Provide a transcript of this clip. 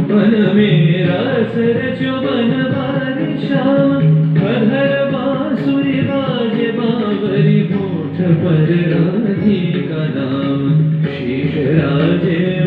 मन मेरा सरजो बन बारी श्याम अधर बांसुरी बाजे बावरी होठ पर राधिका नाम शीश राजे